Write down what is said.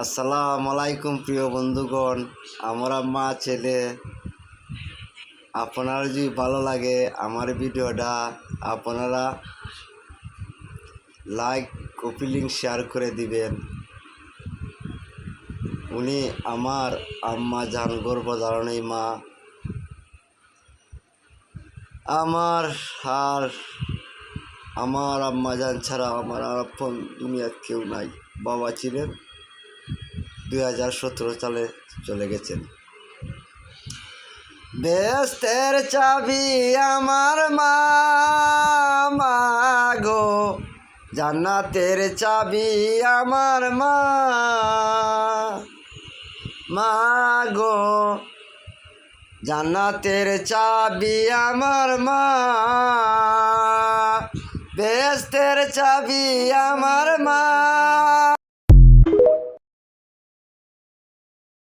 আসসালামু আলাইকুম প্রিয় বন্ধুগণ, আমরা মা ছেলে। আপনার যদি ভালো লাগে আমার ভিডিওটা, আপনারা লাইক কপি লিঙ্ক শেয়ার করে দিবেন। উনি আমার আম্মা জান, গর্ভধারণী মা। আমার আম্মা জান ছাড়া আমার আর আপন দুনিয়ার কেউ নাই। বাবা ছিলেন, 2017 সালে চলে গেছেন। বেহেশতের চাবি আমার মা, মা গো, জান্নাতের চাবি আমার মা, মা গো, জান্নাতের চাবি আমার মা, বেহেশতের চাবি আমার মা।